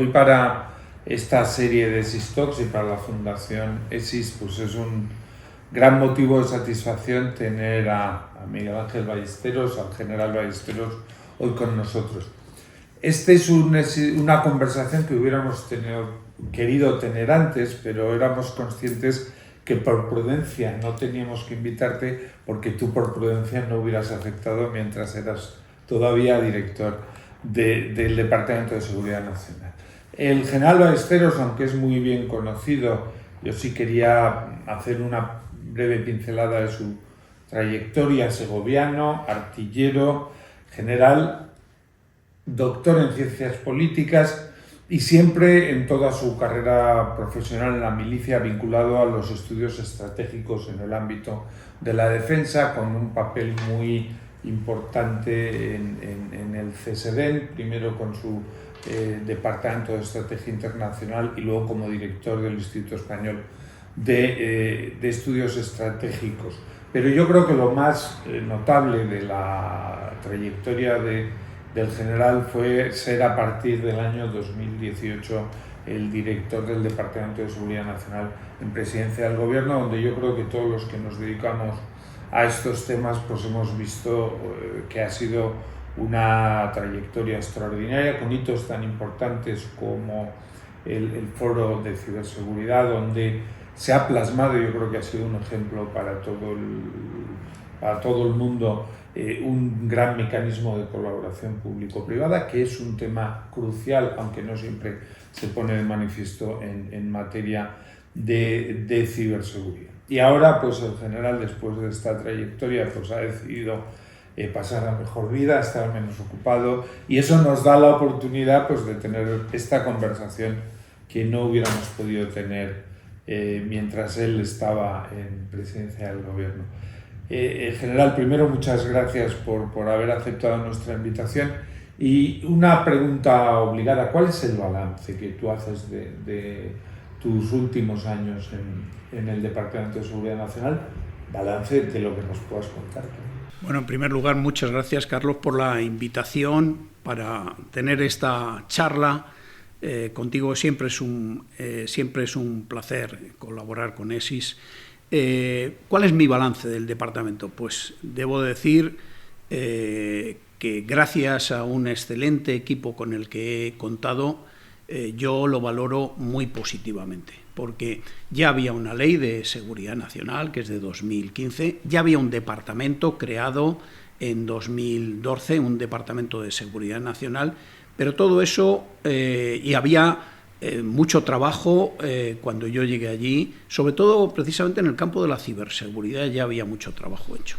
Hoy para esta serie de ESIS Talks y para la Fundación ESIS, pues es un gran motivo de satisfacción tener a Miguel Ángel Ballesteros, al general Ballesteros, hoy con nosotros. Esta es una conversación que hubiéramos querido tener antes, pero éramos conscientes que por prudencia no teníamos que invitarte porque tú por prudencia no hubieras aceptado mientras eras todavía director del Departamento de Seguridad Nacional. El general Ballesteros, aunque es muy bien conocido, yo sí quería hacer una breve pincelada de su trayectoria: segoviano, artillero, general, doctor en ciencias políticas y siempre en toda su carrera profesional en la milicia vinculado a los estudios estratégicos en el ámbito de la defensa, con un papel muy importante en el CSDEN, primero con su Departamento de Estrategia Internacional y luego como director del Instituto Español de Estudios Estratégicos. Pero yo creo que lo más notable de la trayectoria del general fue ser a partir del año 2018 el director del Departamento de Seguridad Nacional en Presidencia del Gobierno, donde yo creo que todos los que nos dedicamos a estos temas pues hemos visto que ha sido una trayectoria extraordinaria, con hitos tan importantes como el foro de ciberseguridad, donde se ha plasmado, yo creo que ha sido un ejemplo para todo el mundo, un gran mecanismo de colaboración público-privada, que es un tema crucial, aunque no siempre se pone de manifiesto en materia de ciberseguridad. Y ahora, pues el general, después de esta trayectoria, pues ha decidido pasar a mejor vida, estar menos ocupado, y eso nos da la oportunidad pues de tener esta conversación que no hubiéramos podido tener mientras él estaba en Presidencia del Gobierno. General, primero muchas gracias por haber aceptado nuestra invitación y una pregunta obligada: ¿cuál es el balance que tú haces de tus últimos años en el Departamento de Seguridad Nacional? Balance de lo que nos puedas contar. Bueno, en primer lugar, muchas gracias, Carlos, por la invitación para tener esta charla. Contigo siempre es un placer colaborar con ESIS. ¿Cuál es mi balance del departamento? Pues debo decir que gracias a un excelente equipo con el que he contado, yo lo valoro muy positivamente, porque ya había una ley de seguridad nacional, que es de 2015, ya había un departamento creado en 2012, un departamento de seguridad nacional, pero todo eso, y había mucho trabajo cuando yo llegué allí, sobre todo precisamente en el campo de la ciberseguridad ya había mucho trabajo hecho.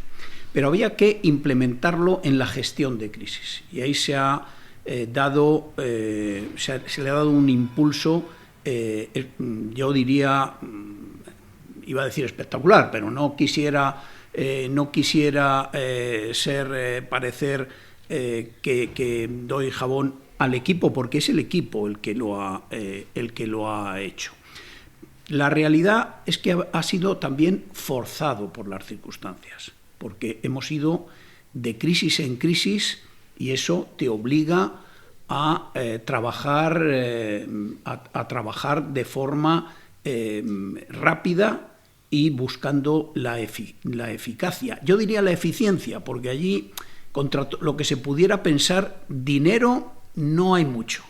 Pero había que implementarlo en la gestión de crisis, y ahí se le ha dado un impulso, yo diría, iba a decir espectacular, pero no quisiera parecer que doy jabón al equipo, porque es el equipo el que lo ha hecho. La realidad es que ha sido también forzado por las circunstancias, porque hemos ido de crisis en crisis y eso te obliga a trabajar de forma rápida y buscando la eficacia. Yo diría la eficiencia, porque allí, contra lo que se pudiera pensar, dinero no hay mucho.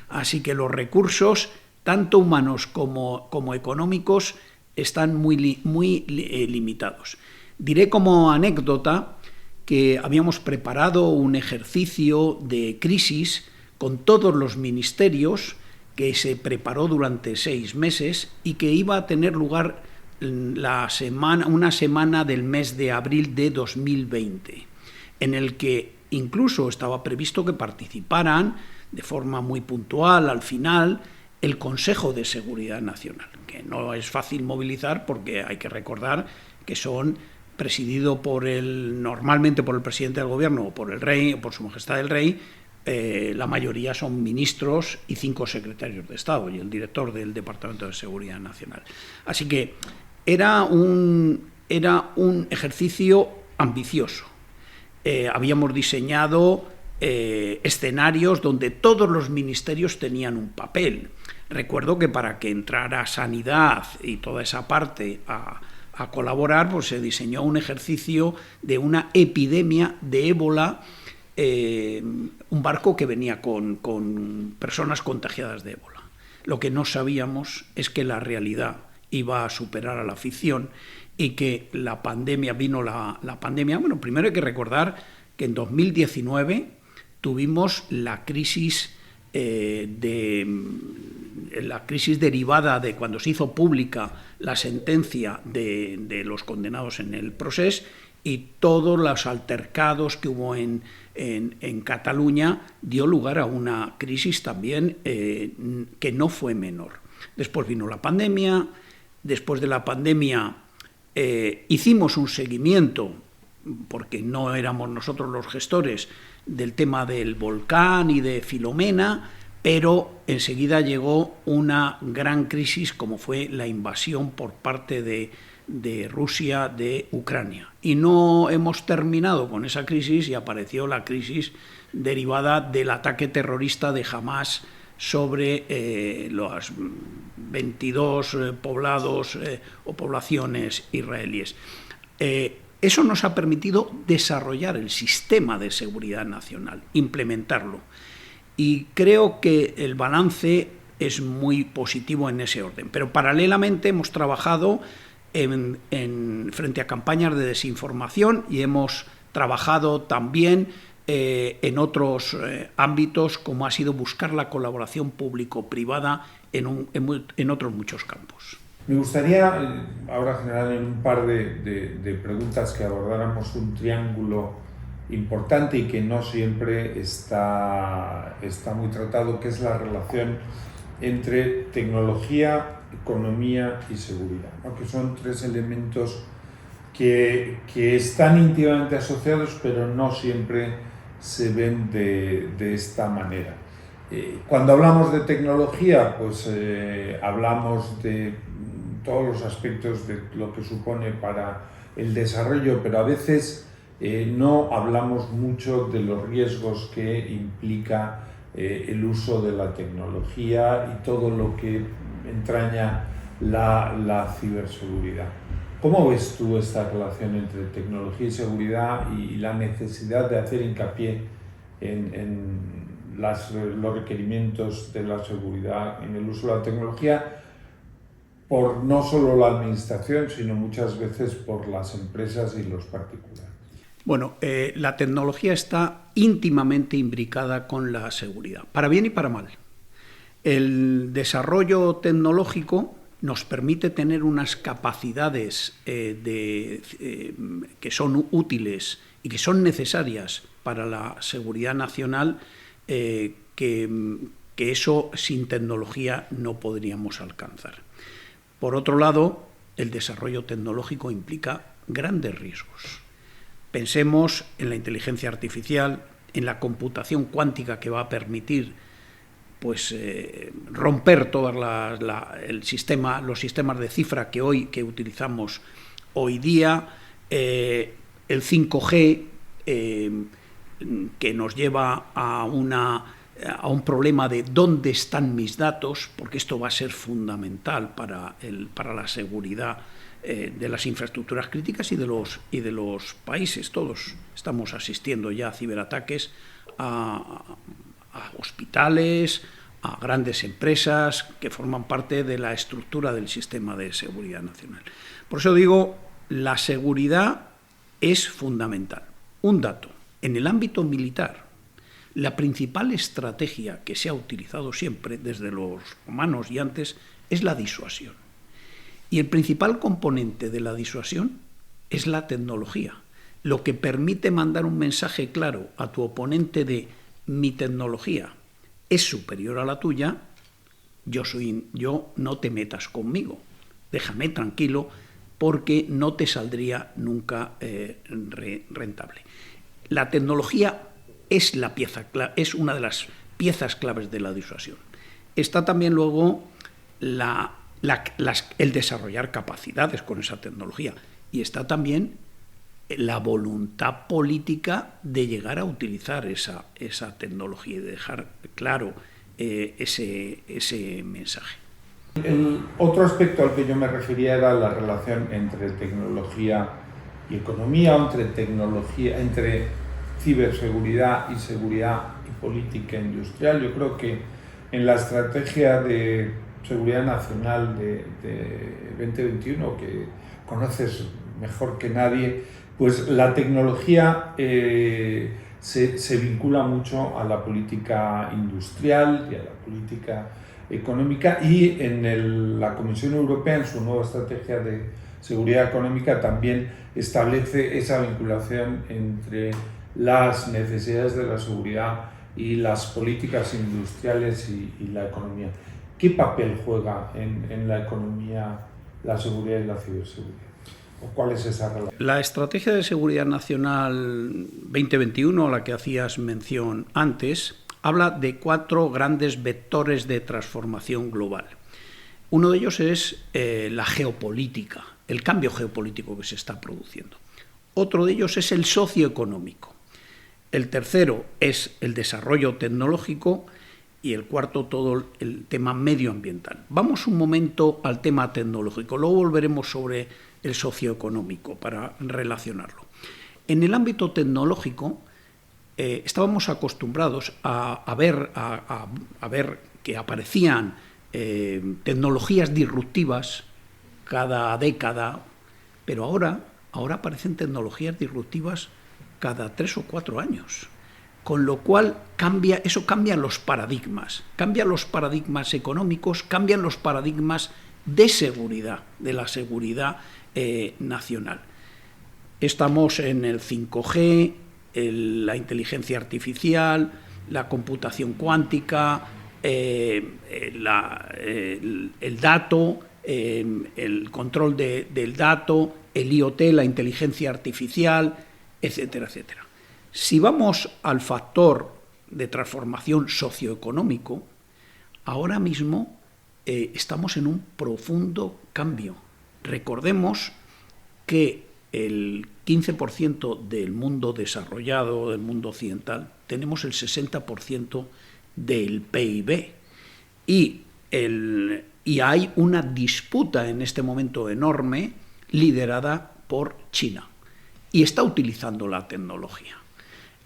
Así que los recursos, tanto humanos como económicos, están muy limitados. Diré como anécdota que habíamos preparado un ejercicio de crisis con todos los ministerios, que se preparó durante 6 meses y que iba a tener lugar una semana del mes de abril de 2020, en el que incluso estaba previsto que participaran de forma muy puntual al final el Consejo de Seguridad Nacional, que no es fácil movilizar porque hay que recordar que son presidido normalmente por el presidente del Gobierno o por el rey o por su majestad el rey. La mayoría son ministros y 5 secretarios de Estado y el director del Departamento de Seguridad Nacional. Así que era un ejercicio ambicioso. Habíamos diseñado escenarios donde todos los ministerios tenían un papel. Recuerdo que para que entrara Sanidad y toda esa parte a colaborar, pues se diseñó un ejercicio de una epidemia de ébola, un barco que venía con personas contagiadas de ébola. Lo que no sabíamos es que la realidad iba a superar a la ficción y que la pandemia, la pandemia. Bueno, primero hay que recordar que en 2019 tuvimos la crisis derivada de cuando se hizo pública la sentencia de los condenados en el procés, y todos los altercados que hubo en Cataluña dio lugar a una crisis también que no fue menor. Después vino la pandemia. Después de la pandemia hicimos un seguimiento, porque no éramos nosotros los gestores, del tema del volcán y de Filomena, pero enseguida llegó una gran crisis como fue la invasión por parte de Rusia de Ucrania. Y no hemos terminado con esa crisis y apareció la crisis derivada del ataque terrorista de Hamás sobre los 22 poblados o poblaciones israelíes. Eso nos ha permitido desarrollar el sistema de seguridad nacional, implementarlo. Y creo que el balance es muy positivo en ese orden. Pero paralelamente hemos trabajado frente a campañas de desinformación y hemos trabajado también en otros ámbitos, como ha sido buscar la colaboración público-privada en otros muchos campos. Me gustaría ahora generar en un par de preguntas que abordáramos un triángulo importante y que no siempre está muy tratado, que es la relación entre tecnología, economía y seguridad, ¿no? Que son tres elementos que están íntimamente asociados, pero no siempre se ven de esta manera. Cuando hablamos de tecnología, pues hablamos de todos los aspectos de lo que supone para el desarrollo, pero a veces no hablamos mucho de los riesgos que implica el uso de la tecnología y todo lo que entraña la ciberseguridad. ¿Cómo ves tú esta relación entre tecnología y seguridad y la necesidad de hacer hincapié en los requerimientos de la seguridad en el uso de la tecnología por no solo la administración, sino muchas veces por las empresas y los particulares? Bueno, la tecnología está íntimamente imbricada con la seguridad, para bien y para mal. El desarrollo tecnológico nos permite tener unas capacidades que son útiles y que son necesarias para la seguridad nacional, que eso sin tecnología no podríamos alcanzar. Por otro lado, el desarrollo tecnológico implica grandes riesgos. Pensemos en la inteligencia artificial, en la computación cuántica que va a permitir romper todos los sistemas de cifra que utilizamos hoy día, el 5G, que nos lleva a un problema de dónde están mis datos, porque esto va a ser fundamental para la seguridad de las infraestructuras críticas y de los países. Todos estamos asistiendo ya a ciberataques a hospitales, a grandes empresas que forman parte de la estructura del sistema de seguridad nacional. Por eso digo, la seguridad es fundamental. Un dato: en el ámbito militar, la principal estrategia que se ha utilizado siempre, desde los romanos y antes, es la disuasión. Y el principal componente de la disuasión es la tecnología, lo que permite mandar un mensaje claro a tu oponente de: mi tecnología es superior a la tuya, yo no te metas conmigo, déjame tranquilo, porque no te saldría nunca rentable. La tecnología es una de las piezas claves de la disuasión. Está también luego el desarrollar capacidades con esa tecnología, y está también la voluntad política de llegar a utilizar esa tecnología y de dejar claro ese mensaje. El otro aspecto al que yo me refería era la relación entre tecnología y economía, entre ciberseguridad y seguridad y política industrial. Yo creo que en la estrategia de seguridad nacional de 2021, que conoces mejor que nadie, pues la tecnología se vincula mucho a la política industrial y a la política económica, y en la Comisión Europea, en su nueva estrategia de seguridad económica, también establece esa vinculación entre las necesidades de la seguridad y las políticas industriales y la economía. ¿Qué papel juega en la economía la seguridad y la ciberseguridad? ¿O cuál es esa relación? La Estrategia de Seguridad Nacional 2021, a la que hacías mención antes, habla de 4 grandes vectores de transformación global. Uno de ellos es la geopolítica, el cambio geopolítico que se está produciendo. Otro de ellos es el socioeconómico. El tercero es el desarrollo tecnológico y el cuarto todo el tema medioambiental. Vamos un momento al tema tecnológico, luego volveremos sobre el socioeconómico para relacionarlo. En el ámbito tecnológico estábamos acostumbrados a ver que aparecían tecnologías disruptivas cada década, pero ahora aparecen tecnologías disruptivas cada 3 o 4 años. Con lo cual eso cambia los paradigmas económicos, cambian los paradigmas de seguridad, de la seguridad nacional. Estamos en el 5G, la inteligencia artificial, la computación cuántica, el dato, el control del dato, el IoT, la inteligencia artificial, etcétera, etcétera. Si vamos al factor de transformación socioeconómico, ahora mismo estamos en un profundo cambio. Recordemos que el 15% del mundo desarrollado, del mundo occidental, tenemos el 60% del PIB. Y hay una disputa en este momento enorme liderada por China. Y está utilizando la tecnología.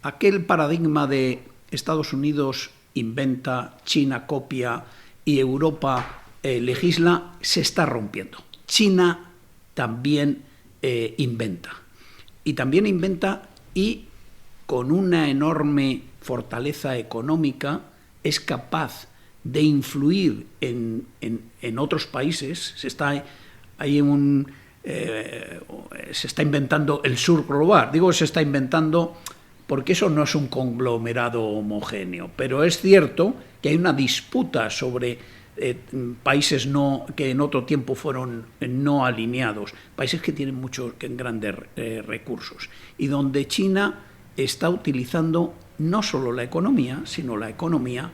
Aquel paradigma de Estados Unidos inventa, China copia y Europa legisla se está rompiendo. China también inventa. Y también inventa y con una enorme fortaleza económica es capaz de influir en otros países. Se está inventando el sur global. Digo se está inventando porque eso no es un conglomerado homogéneo, pero es cierto que hay una disputa sobre países que en otro tiempo fueron no alineados, países que tienen grandes recursos, y donde China está utilizando no solo la economía, sino la economía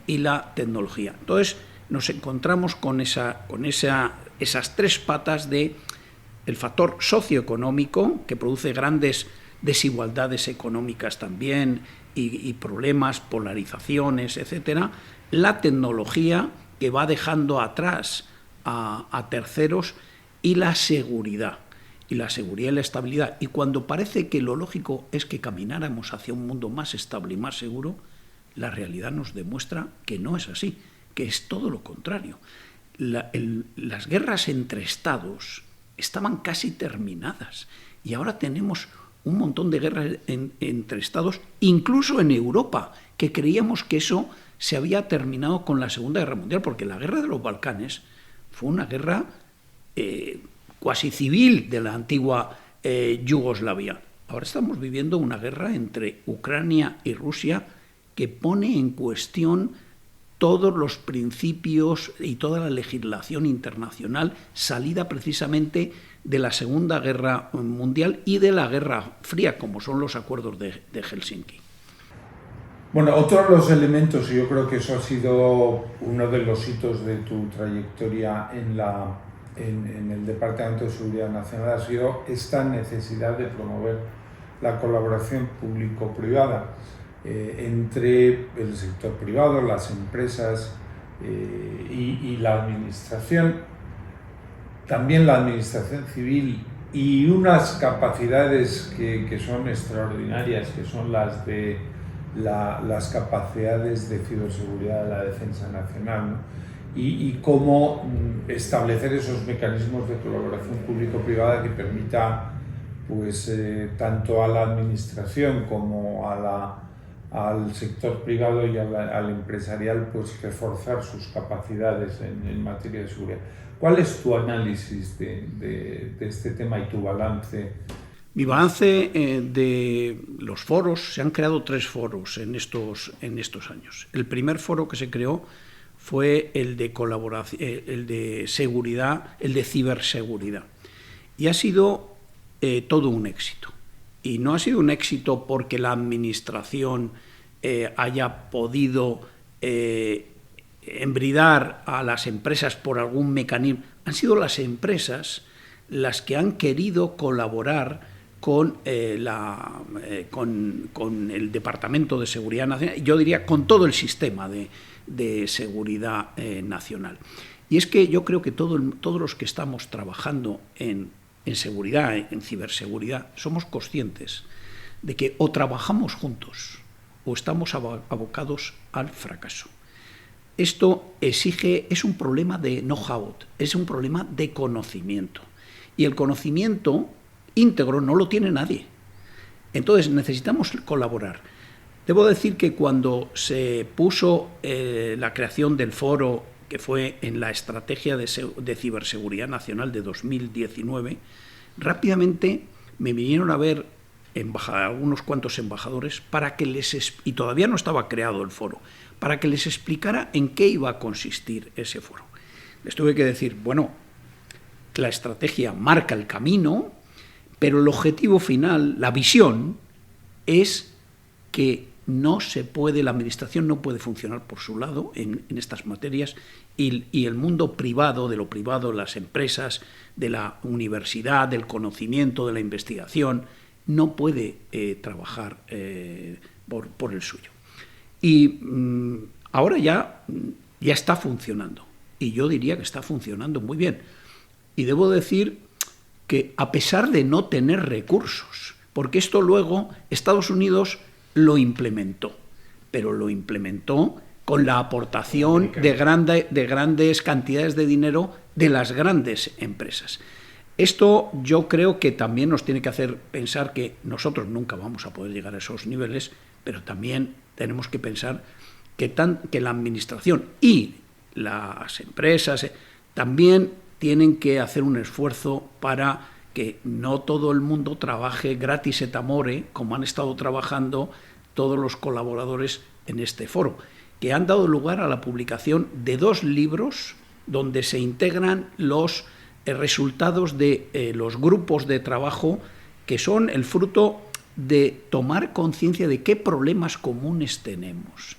y la tecnología. Entonces nos encontramos con esas 3 patas del factor socioeconómico, que produce grandes desigualdades económicas también y problemas, polarizaciones, etcétera. La tecnología, que va dejando atrás a terceros, y la seguridad y la estabilidad. Y cuando parece que lo lógico es que camináramos hacia un mundo más estable y más seguro, la realidad nos demuestra que no es así, que es todo lo contrario. Las guerras entre estados estaban casi terminadas y ahora tenemos un montón de guerras entre estados, incluso en Europa, que creíamos que eso se había terminado con la Segunda Guerra Mundial, porque la guerra de los Balcanes fue una guerra cuasi civil de la antigua Yugoslavia. Ahora estamos viviendo una guerra entre Ucrania y Rusia que pone en cuestión todos los principios y toda la legislación internacional salida precisamente de la Segunda Guerra Mundial y de la Guerra Fría, como son los acuerdos de Helsinki. Bueno, otro de los elementos, y yo creo que eso ha sido uno de los hitos de tu trayectoria en la en el Departamento de Seguridad Nacional ha sido esta necesidad de promover la colaboración público-privada entre el sector privado, las empresas y la administración, también la administración civil, y unas capacidades que son extraordinarias, que son las de las capacidades de ciberseguridad de la defensa nacional, ¿no? Y cómo establecer esos mecanismos de colaboración público-privada que permita, pues, tanto a la administración como al sector privado y al empresarial, pues, reforzar sus capacidades en materia de seguridad. ¿Cuál es tu análisis de este tema y tu balance? Mi balance de los foros, se han creado 3 foros en estos años. El primer foro que se creó fue el de colaboración, el de seguridad, el de ciberseguridad. Y ha sido todo un éxito. Y no ha sido un éxito porque la administración haya podido embridar a las empresas por algún mecanismo. Han sido las empresas las que han querido colaborar con el Departamento de Seguridad Nacional, yo diría con todo el sistema de seguridad nacional. Y es que yo creo que todos los que estamos trabajando en seguridad, en ciberseguridad, somos conscientes de que o trabajamos juntos o estamos abocados al fracaso. Esto es un problema de know-how, es un problema de conocimiento. Y el conocimiento íntegro no lo tiene nadie. Entonces necesitamos colaborar. Debo decir que cuando se puso la creación del foro, que fue en la Estrategia de Ciberseguridad Nacional de 2019, rápidamente me vinieron a ver unos cuantos embajadores para que y todavía no estaba creado el foro, para que les explicara en qué iba a consistir ese foro. Les tuve que decir, bueno, la estrategia marca el camino, pero el objetivo final, la visión, es que no se puede, la administración no puede funcionar por su lado en estas materias y el mundo privado, de lo privado, las empresas, de la universidad, del conocimiento, de la investigación, no puede trabajar por el suyo. Y ahora ya está funcionando, y yo diría que está funcionando muy bien. Y debo decir que a pesar de no tener recursos, porque esto luego Estados Unidos lo implementó, pero lo implementó con la aportación de grandes cantidades de dinero de las grandes empresas. Esto yo creo que también nos tiene que hacer pensar que nosotros nunca vamos a poder llegar a esos niveles, pero también tenemos que pensar que la administración y las empresas también tienen que hacer un esfuerzo para que no todo el mundo trabaje gratis et amore, como han estado trabajando todos los colaboradores en este foro, que han dado lugar a la publicación de 2 libros donde se integran los resultados de los grupos de trabajo, que son el fruto de tomar conciencia de qué problemas comunes tenemos.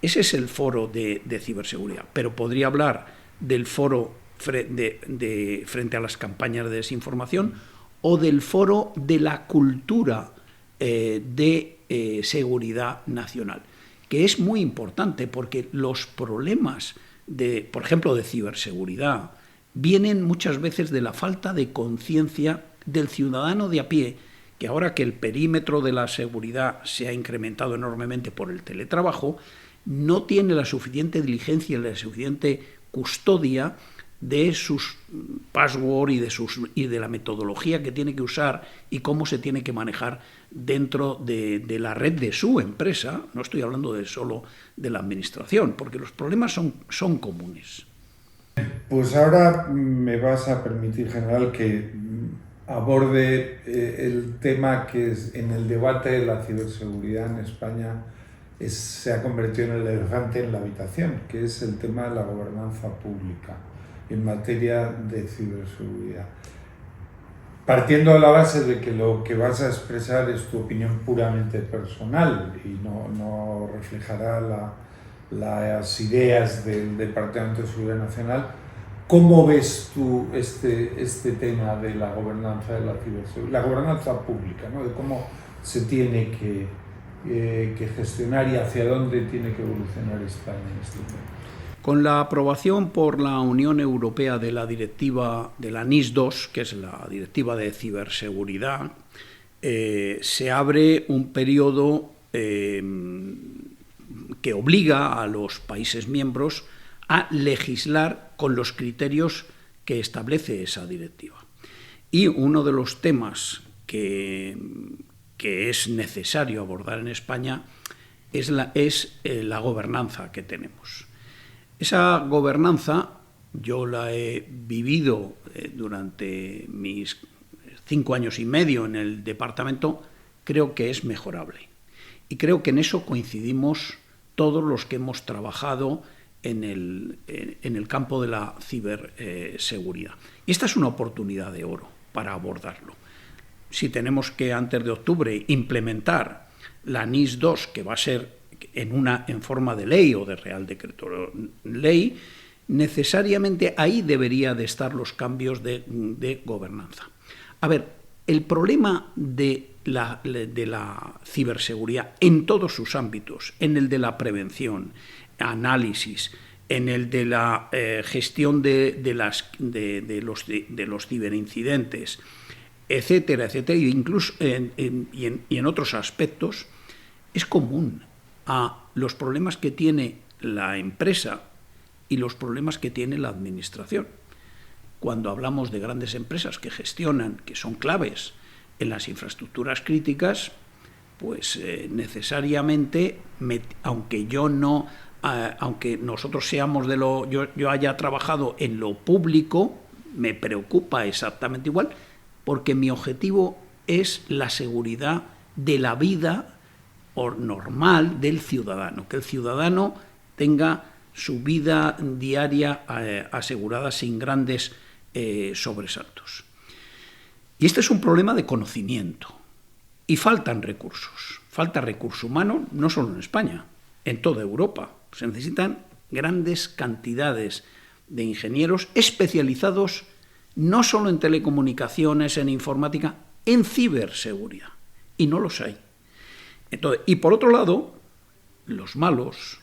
Ese es el foro de ciberseguridad, pero podría hablar del foro frente a las campañas de desinformación o del foro de la cultura de seguridad nacional, que es muy importante porque los problemas, por ejemplo, de ciberseguridad, vienen muchas veces de la falta de conciencia del ciudadano de a pie, que ahora que el perímetro de la seguridad se ha incrementado enormemente por el teletrabajo, no tiene la suficiente diligencia y la suficiente custodia de sus password y de la metodología que tiene que usar y cómo se tiene que manejar dentro de la red de su empresa. No estoy hablando solo de la administración, porque los problemas son comunes. Pues ahora me vas a permitir, general, que aborde el tema que es, en el debate de la ciberseguridad en España se ha convertido en el elefante en la habitación, que es el tema de la gobernanza pública en materia de ciberseguridad. Partiendo de la base de que lo que vas a expresar es tu opinión puramente personal y no reflejará las ideas del Departamento de Seguridad Nacional, ¿Cómo ves tú este tema de la gobernanza de la ciberseguridad, la gobernanza pública, ¿no? De cómo se tiene que gestionar y hacia dónde tiene que evolucionar España en este tema? Con la aprobación por la Unión Europea de la directiva de la NIS2, que es la directiva de ciberseguridad, se abre un periodo que obliga a los países miembros a legislar con los criterios que establece esa directiva. Y uno de los temas que es necesario abordar en España es la gobernanza que tenemos. Esa gobernanza yo la he vivido durante mis 5 años y medio en el departamento, creo que es mejorable. Y creo que en eso coincidimos todos los que hemos trabajado en el campo de la ciberseguridad. Y esta es una oportunidad de oro para abordarlo. Si tenemos que antes de octubre implementar la NIS2, que va a ser en forma de ley o de Real Decreto Ley, necesariamente ahí debería de estar los cambios de gobernanza. A ver, el problema de la ciberseguridad en todos sus ámbitos, en el de la prevención, análisis, en el de la gestión de los ciberincidentes, etcétera, etcétera, incluso y en otros aspectos, es común a los problemas que tiene la empresa y los problemas que tiene la administración. Cuando hablamos de grandes empresas que gestionan, que son claves en las infraestructuras críticas, pues necesariamente, aunque nosotros seamos yo haya trabajado en lo público, me preocupa exactamente igual, porque mi objetivo es la seguridad de la vida normal del ciudadano, que el ciudadano tenga su vida diaria asegurada sin grandes sobresaltos. Y este es un problema de conocimiento. Y faltan recursos. Falta recurso humano, no solo en España, en toda Europa. Se necesitan grandes cantidades de ingenieros especializados no solo en telecomunicaciones, en informática, en ciberseguridad. Y no los hay. Entonces, y por otro lado, los malos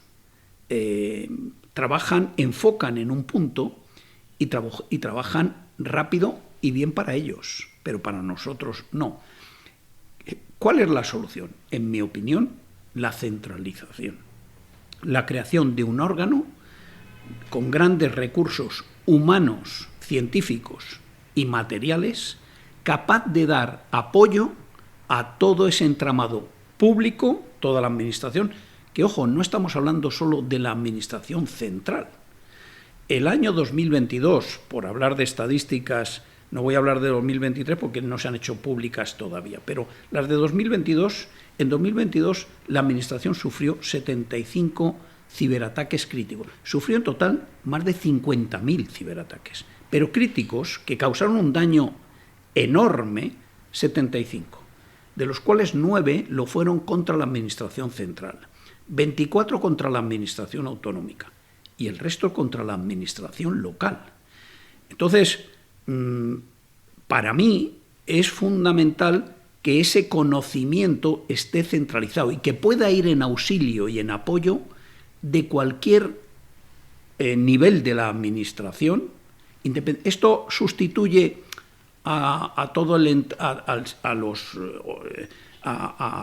enfocan en un punto y trabajan rápido y bien para ellos, pero para nosotros no. ¿Cuál es la solución? En mi opinión, la centralización. La creación de un órgano con grandes recursos humanos, científicos y materiales, capaz de dar apoyo a todo ese entramado público, toda la administración, que, ojo, no estamos hablando solo de la administración central. El año 2022, por hablar de estadísticas, no voy a hablar de 2023 porque no se han hecho públicas todavía, pero las de 2022, en 2022 la administración sufrió 75 ciberataques críticos. Sufrió en total más de 50.000 ciberataques, pero críticos que causaron un daño enorme, 75, de los cuales 9 lo fueron contra la administración central, 24 contra la administración autonómica y el resto contra la administración local. Entonces, para mí es fundamental que ese conocimiento esté centralizado y que pueda ir en auxilio y en apoyo de cualquier nivel de la administración. Esto sustituye a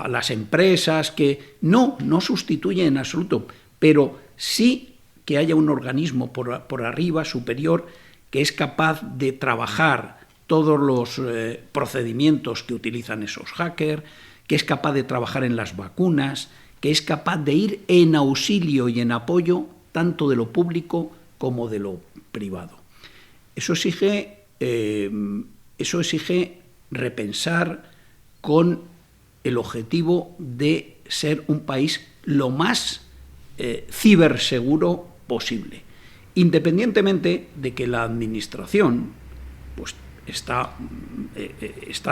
las empresas, que no sustituye en absoluto, pero sí que haya un organismo por arriba, superior, que es capaz de trabajar todos los procedimientos que utilizan esos hackers, que es capaz de trabajar en las vacunas, que es capaz de ir en auxilio y en apoyo tanto de lo público como de lo privado. Eso exige repensar con el objetivo de ser un país lo más ciberseguro posible, independientemente de que la administración pues, está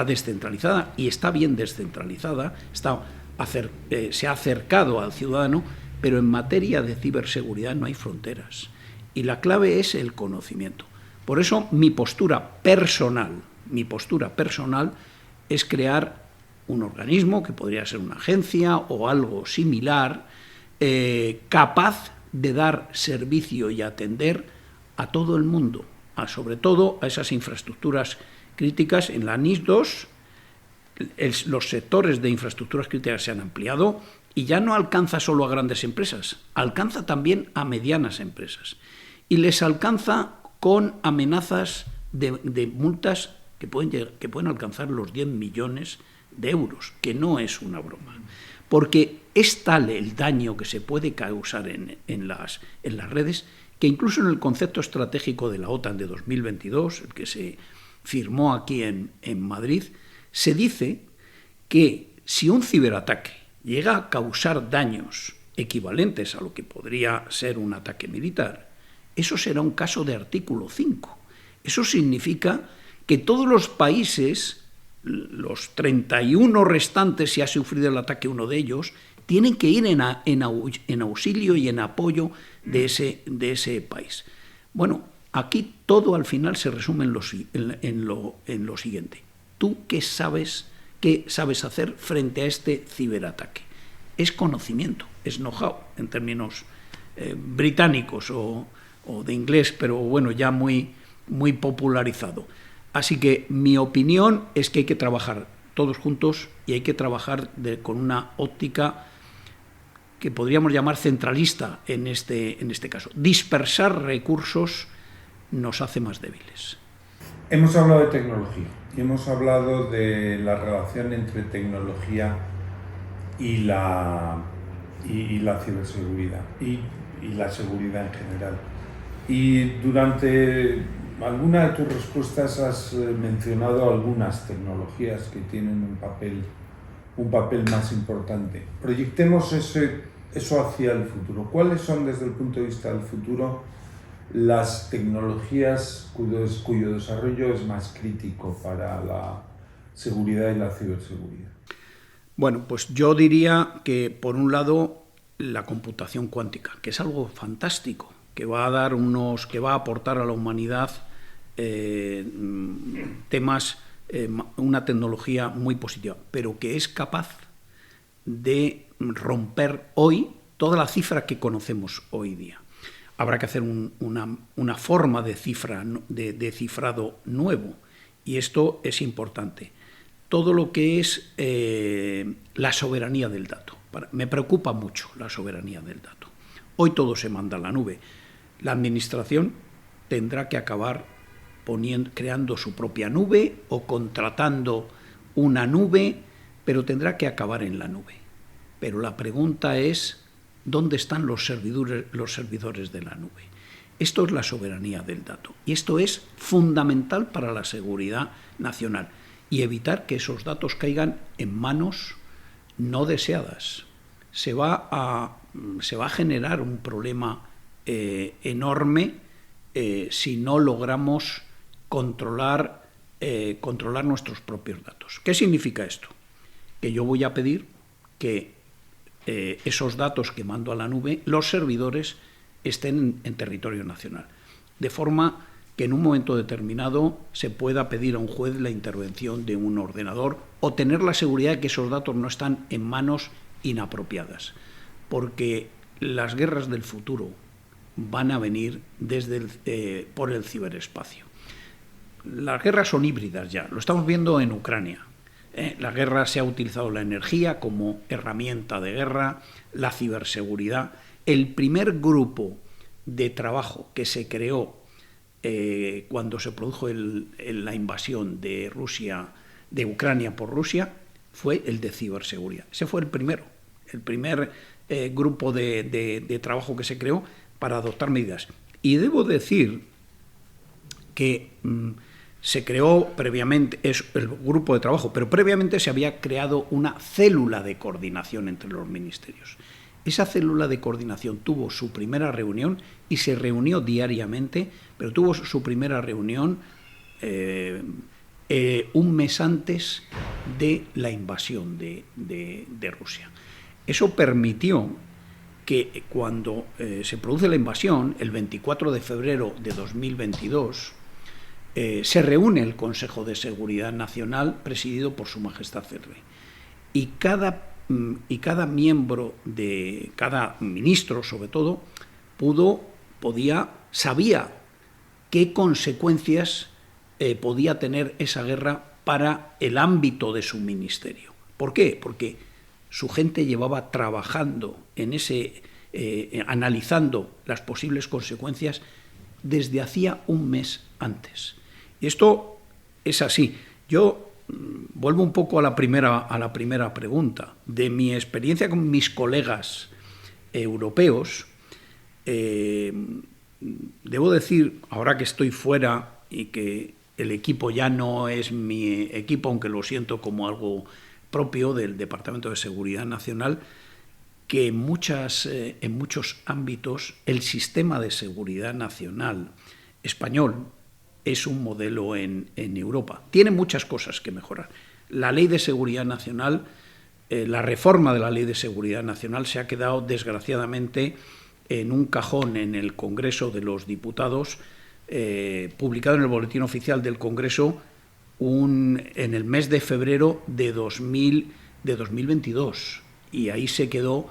descentralizada y está bien descentralizada, se ha acercado al ciudadano, pero en materia de ciberseguridad no hay fronteras. Y la clave es el conocimiento. Por eso mi postura personal es crear un organismo, que podría ser una agencia o algo similar, capaz de dar servicio y atender a todo el mundo, sobre todo a esas infraestructuras críticas. En la NIS 2 los sectores de infraestructuras críticas se han ampliado y ya no alcanza solo a grandes empresas, alcanza también a medianas empresas. Y les alcanza con amenazas de multas que pueden alcanzar los 10 millones de euros, que no es una broma. Porque es tal el daño que se puede causar en las redes, que incluso en el concepto estratégico de la OTAN de 2022, el que se firmó aquí en Madrid, se dice que si un ciberataque llega a causar daños equivalentes a lo que podría ser un ataque militar, eso será un caso de artículo 5. Eso significa que todos los países, los 31 restantes, si ha sufrido el ataque uno de ellos, tienen que ir en auxilio y en apoyo de ese país. Bueno, aquí todo al final se resume en lo siguiente. ¿Tú qué sabes hacer frente a este ciberataque? Es conocimiento, es know-how, en términos británicos o de inglés, pero bueno, ya muy popularizado. Así que mi opinión es que hay que trabajar todos juntos y hay que trabajar con una óptica que podríamos llamar centralista en este caso. Dispersar recursos nos hace más débiles. Hemos hablado de tecnología y hemos hablado de la relación entre tecnología y la ciberseguridad y la seguridad en general. Y durante alguna de tus respuestas has mencionado algunas tecnologías que tienen un papel más importante. Proyectemos eso hacia el futuro. ¿Cuáles son, desde el punto de vista del futuro, las tecnologías cuyo desarrollo es más crítico para la seguridad y la ciberseguridad? Bueno, pues yo diría que, por un lado, la computación cuántica, que es algo fantástico, que va a aportar a la humanidad una tecnología muy positiva, pero que es capaz de romper hoy toda la cifra que conocemos hoy día. Habrá que hacer una forma de cifrado nuevo, y esto es importante. Todo lo que es la soberanía del dato. Me preocupa mucho la soberanía del dato. Hoy todo se manda a la nube. La administración tendrá que acabar creando su propia nube o contratando una nube, pero tendrá que acabar en la nube. Pero la pregunta es, ¿dónde están los servidores de la nube? Esto es la soberanía del dato. Y esto es fundamental para la seguridad nacional y evitar que esos datos caigan en manos no deseadas. Se va a generar un problema enorme si no logramos controlar nuestros propios datos. ¿Qué significa esto? Que yo voy a pedir que esos datos que mando a la nube, los servidores estén en territorio nacional, de forma que en un momento determinado se pueda pedir a un juez la intervención de un ordenador o tener la seguridad de que esos datos no están en manos inapropiadas, porque las guerras del futuro van a venir por el ciberespacio. Las guerras son híbridas ya, lo estamos viendo en Ucrania. La guerra, se ha utilizado la energía como herramienta de guerra, la ciberseguridad. El primer grupo de trabajo que se creó cuando se produjo la invasión de Ucrania por Rusia, fue el de ciberseguridad. Ese fue el primer grupo de trabajo que se creó para adoptar medidas. Y debo decir que se creó previamente, es el grupo de trabajo, pero previamente se había creado una célula de coordinación entre los ministerios. Esa célula de coordinación tuvo su primera reunión y se reunió diariamente, pero tuvo su primera reunión un mes antes de la invasión de Rusia. Eso permitió que cuando se produce la invasión, el 24 de febrero de 2022, se reúne el Consejo de Seguridad Nacional presidido por Su Majestad el Rey. Y cada miembro, cada ministro sobre todo, sabía qué consecuencias podía tener esa guerra para el ámbito de su ministerio. ¿Por qué? Porque su gente llevaba trabajando en analizando las posibles consecuencias desde hacía un mes antes. Y esto es así. Yo vuelvo un poco a la primera pregunta. De mi experiencia con mis colegas europeos, debo decir, ahora que estoy fuera y que el equipo ya no es mi equipo, aunque lo siento como algo propio del Departamento de Seguridad Nacional, que en muchos ámbitos el sistema de seguridad nacional español es un modelo en Europa. Tiene muchas cosas que mejorar. La Ley de Seguridad Nacional, la reforma de la Ley de Seguridad Nacional se ha quedado, desgraciadamente, en un cajón en el Congreso de los Diputados, publicado en el Boletín Oficial del Congreso en el mes de febrero de 2022. Y ahí se quedó,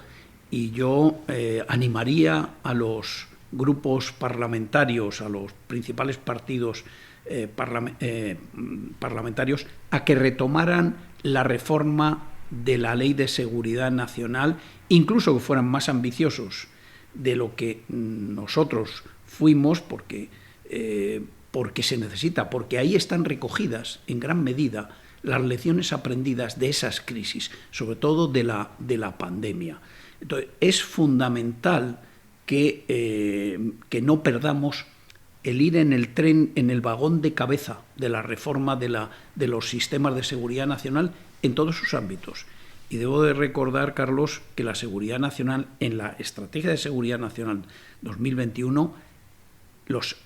y yo animaría a los grupos parlamentarios, a los principales partidos parlamentarios, a que retomaran la reforma de la Ley de Seguridad Nacional, incluso que fueran más ambiciosos de lo que nosotros fuimos, porque se necesita, porque ahí están recogidas en gran medida las lecciones aprendidas de esas crisis, sobre todo de la pandemia. Entonces, es fundamental que no perdamos el ir en el tren, en el vagón de cabeza de la reforma de los sistemas de seguridad nacional en todos sus ámbitos. Y debo de recordar, Carlos, que la seguridad nacional, en la Estrategia de Seguridad Nacional 2021,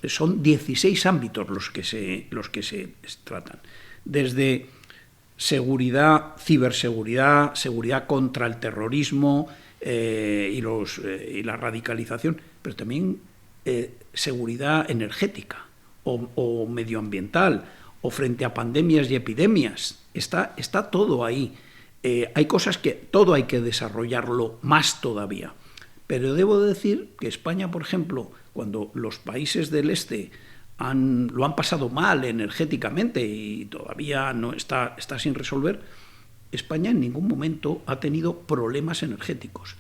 son 16 ámbitos los que se tratan. Desde seguridad, ciberseguridad, seguridad contra el terrorismo y la radicalización, pero también seguridad energética o medioambiental o frente a pandemias y epidemias. Está todo ahí. Hay cosas que todo hay que desarrollarlo más todavía. Pero debo decir que España, por ejemplo, cuando los países del este lo han pasado mal energéticamente y todavía no está sin resolver, España en ningún momento ha tenido problemas energéticos.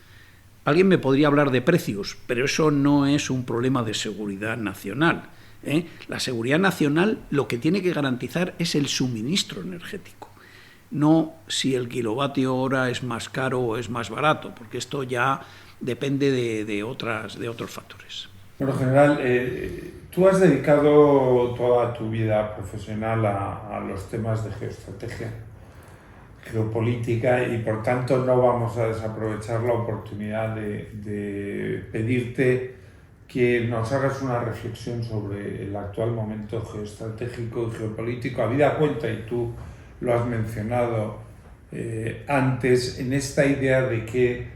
Alguien me podría hablar de precios, pero eso no es un problema de seguridad nacional. La seguridad nacional lo que tiene que garantizar es el suministro energético, no si el kilovatio hora es más caro o es más barato, porque esto ya depende de otros factores. Bueno, general, tú has dedicado toda tu vida profesional a los temas de geoestrategia, geopolítica, y por tanto no vamos a desaprovechar la oportunidad de pedirte que nos hagas una reflexión sobre el actual momento geoestratégico y geopolítico, habida cuenta, y tú lo has mencionado antes, en esta idea de que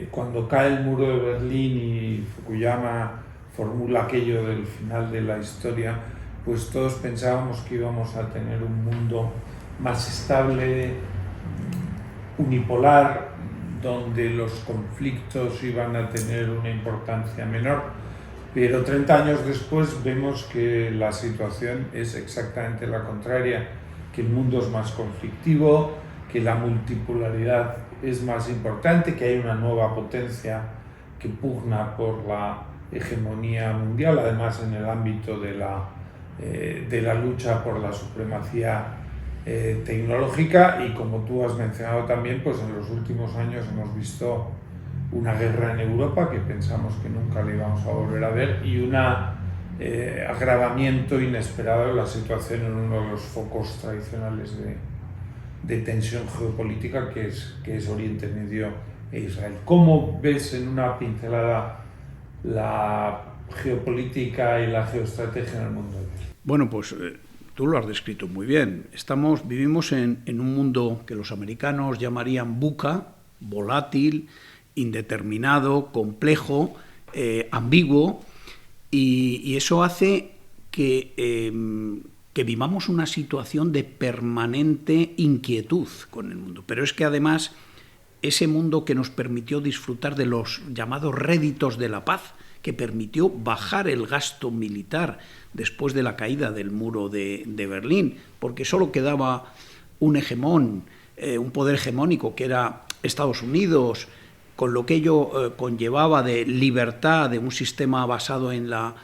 cuando cae el muro de Berlín y Fukuyama formula aquello del final de la historia, pues todos pensábamos que íbamos a tener un mundo más estable, unipolar, donde los conflictos iban a tener una importancia menor, pero 30 años después vemos que la situación es exactamente la contraria, que el mundo es más conflictivo, que la multipolaridad es más importante, que hay una nueva potencia que pugna por la hegemonía mundial, además en el ámbito de la lucha por la supremacía tecnológica, y como tú has mencionado también, pues en los últimos años hemos visto una guerra en Europa que pensamos que nunca la íbamos a volver a ver, y un agravamiento inesperado de la situación en uno de los focos tradicionales de tensión geopolítica que es Oriente Medio e Israel. ¿Cómo ves en una pincelada la geopolítica y la geoestrategia en el mundo? Bueno, pues tú lo has descrito muy bien. Vivimos en un mundo que los americanos llamarían VUCA, volátil, indeterminado, complejo, ambiguo, y eso hace que que vivamos una situación de permanente inquietud con el mundo. Pero es que además ese mundo que nos permitió disfrutar de los llamados réditos de la paz, que permitió bajar el gasto militar después de la caída del muro de Berlín, porque solo quedaba un hegemón, un poder hegemónico que era Estados Unidos, con lo que ello conllevaba de libertad, de un sistema basado en la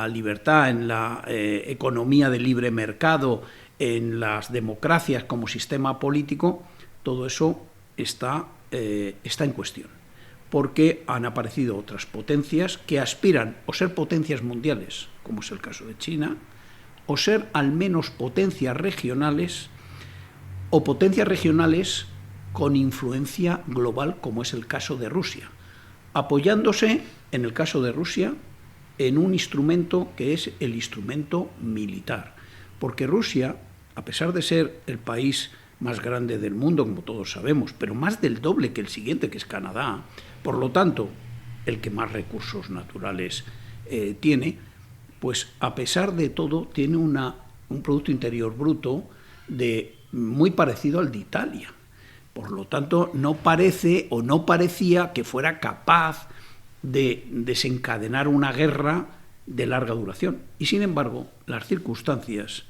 libertad, en la economía de libre mercado, en las democracias como sistema político. Todo eso está en cuestión, porque han aparecido otras potencias que aspiran o ser potencias mundiales, como es el caso de China, o ser al menos potencias regionales, o potencias regionales con influencia global, como es el caso de Rusia, apoyándose, en el caso de Rusia, en un instrumento que es el instrumento militar. Porque Rusia, a pesar de ser el país más grande del mundo, como todos sabemos, pero más del doble que el siguiente, que es Canadá, por lo tanto, el que más recursos naturales tiene, pues a pesar de todo tiene un Producto Interior Bruto muy parecido al de Italia. Por lo tanto, no parece o no parecía que fuera capaz de desencadenar una guerra de larga duración. Y sin embargo, las circunstancias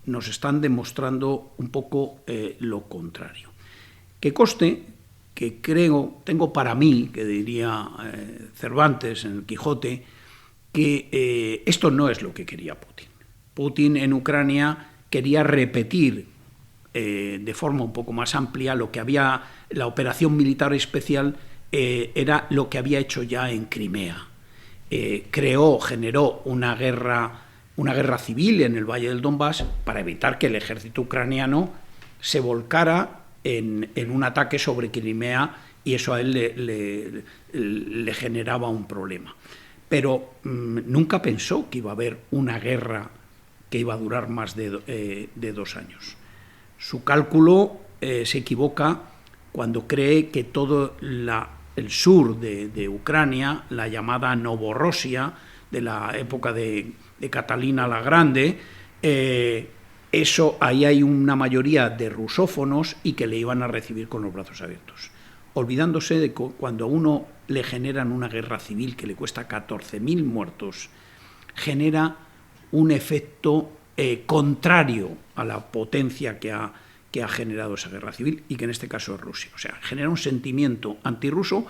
nos están demostrando un poco lo contrario. Que conste que tengo para mí, que diría Cervantes en el Quijote, que esto no es lo que quería Putin. Putin en Ucrania quería repetir de forma un poco más amplia lo que había, la operación militar especial era lo que había hecho ya en Crimea. Generó una guerra civil en el Valle del Donbass para evitar que el ejército ucraniano se volcara en un ataque sobre Crimea, y eso a él le generaba un problema. Pero nunca pensó que iba a haber una guerra que iba a durar más de 2 años. Su cálculo se equivoca cuando cree que todo el sur de Ucrania, la llamada Novorossia, de la época de Catalina la Grande, ahí hay una mayoría de rusófonos y que le iban a recibir con los brazos abiertos, olvidándose de que cuando a uno le generan una guerra civil que le cuesta 14.000 muertos, genera un efecto contrario a la potencia que ha generado esa guerra civil, y que en este caso es Rusia. O sea, genera un sentimiento antirruso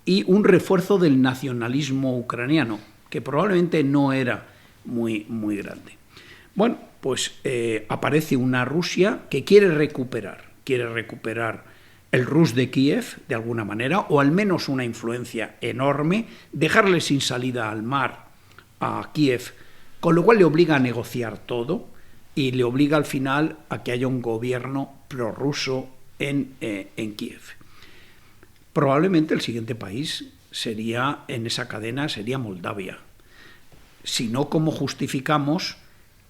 y un refuerzo del nacionalismo ucraniano, que probablemente no era muy grande. Bueno, pues aparece una Rusia que quiere recuperar el Rus de Kiev, de alguna manera, o al menos una influencia enorme, dejarle sin salida al mar a Kiev, con lo cual le obliga a negociar todo y le obliga al final a que haya un gobierno prorruso en Kiev. Probablemente el siguiente país en esa cadena sería Moldavia. Si no, ¿cómo justificamos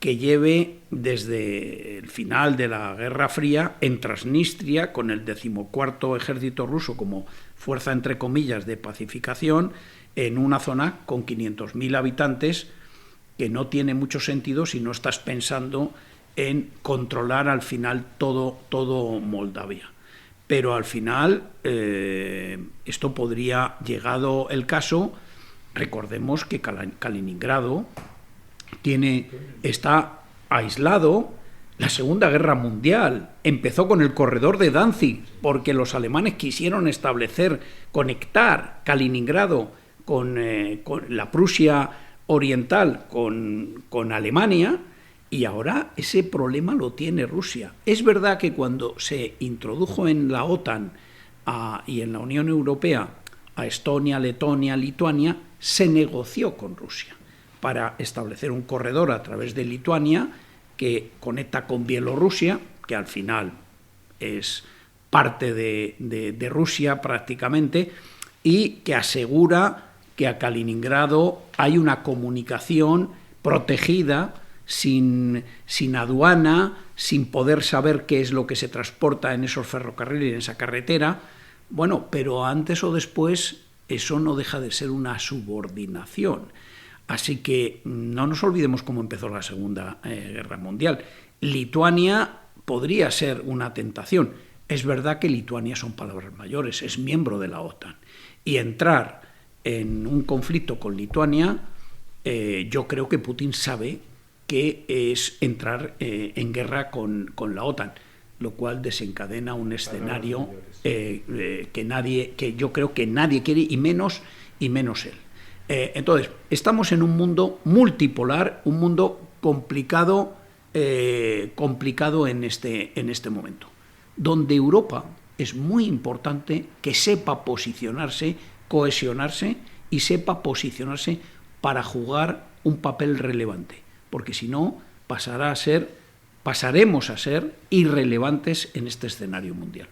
que lleve desde el final de la Guerra Fría en Transnistria, con el 14º ejército ruso como fuerza, entre comillas, de pacificación, en una zona con 500.000 habitantes, que no tiene mucho sentido si no estás pensando en controlar al final todo Moldavia? Pero al final esto podría, llegado el caso, recordemos que Kaliningrado está aislado. La Segunda Guerra Mundial empezó con el corredor de Danzig, porque los alemanes quisieron conectar Kaliningrado con la Prusia Oriental, con Alemania, y ahora ese problema lo tiene Rusia. Es verdad que cuando se introdujo en la OTAN y en la Unión Europea a Estonia, Letonia, Lituania, se negoció con Rusia para establecer un corredor a través de Lituania que conecta con Bielorrusia, que al final es parte de Rusia prácticamente, y que asegura que a Kaliningrado hay una comunicación protegida, sin aduana, sin poder saber qué es lo que se transporta en esos ferrocarriles, en esa carretera. Bueno, pero antes o después eso no deja de ser una subordinación. Así que no nos olvidemos cómo empezó la Segunda Guerra Mundial. Lituania podría ser una tentación. Es verdad que Lituania son palabras mayores, es miembro de la OTAN. Y entrar en un conflicto con Lituania, yo creo que Putin sabe que es entrar en guerra con la OTAN, lo cual desencadena un escenario que yo creo que nadie quiere, y menos él. Entonces, estamos en un mundo multipolar, un mundo complicado en este momento, donde Europa es muy importante que sepa posicionarse, cohesionarse y sepa posicionarse para jugar un papel relevante, porque si no pasaremos a ser irrelevantes en este escenario mundial.